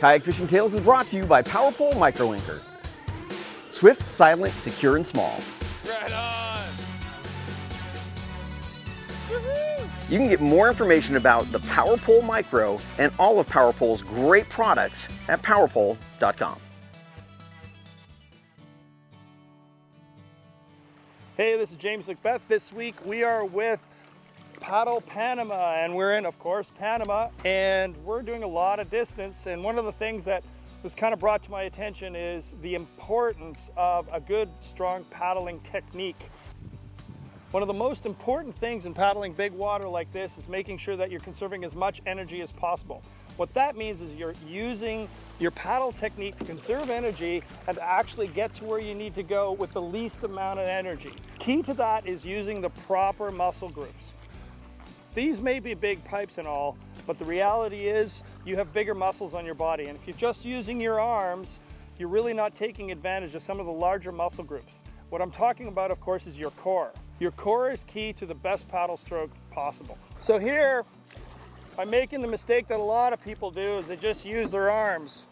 Kayak Fishing Tales is brought to you by PowerPole Micro Anchor. Swift, silent, secure, and small. Right on! You can get more information about the PowerPole Micro and all of PowerPole's great products at powerpole.com. Hey, this is James McBeath. This week we are with Paddle Panama, and we're in, of course, Panama, and we're doing a lot of distance. And one of the things that was kind of brought to my attention is the importance of a good, strong paddling technique. One of the most important things in paddling big water like this is making sure that you're conserving as much energy as possible. What that means is you're using your paddle technique to conserve energy and to actually get to where you need to go with the least amount of energy. Key to that is using the proper muscle groups. These may be big pipes and all, but the reality is you have bigger muscles on your body. And if you're just using your arms, you're really not taking advantage of some of the larger muscle groups. What I'm talking about, of course, is your core. Your core is key to the best paddle stroke possible. So here, I'm making the mistake that a lot of people do is they just use their arms.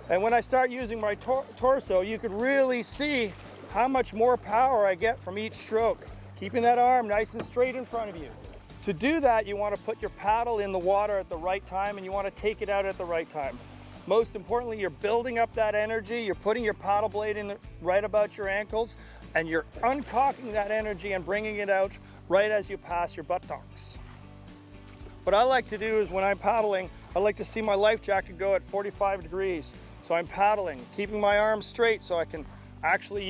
And when I start using my torso, you could really see how much more power I get from each stroke, keeping that arm nice and straight in front of you. To do that, you want to put your paddle in the water at the right time, and you want to take it out at the right time. Most importantly, you're building up that energy, you're putting your paddle blade in right about your ankles, and you're uncocking that energy and bringing it out right as you pass your buttocks. What I like to do is when I'm paddling, I like to see my life jacket go at 45 degrees. So I'm paddling, keeping my arms straight so I can actually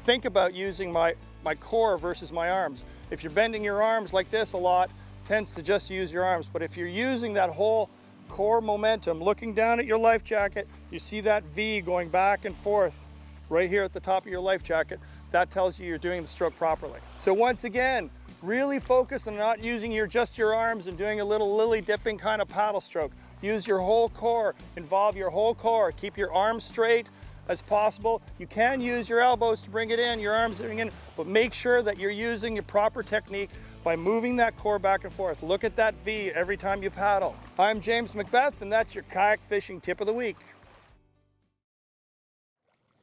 think about using my core versus my arms. If you're bending your arms like this a lot, it tends to just use your arms. But if you're using that whole core momentum, looking down at your life jacket, you see that V going back and forth right here at the top of your life jacket. That tells you you're doing the stroke properly. So once again, really focus on not using just your arms and doing a little lily dipping kind of paddle stroke. Use your whole core, involve your whole core. Keep your arms straight as possible. You can use your elbows to bring it in, your arms bring it in, but make sure that you're using your proper technique by moving that core back and forth. Look at that V every time you paddle. I'm James McBeath, and that's your kayak fishing tip of the week.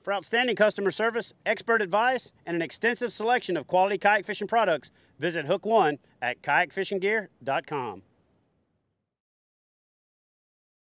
For outstanding customer service, expert advice, and an extensive selection of quality kayak fishing products, visit Hook One at kayakfishinggear.com.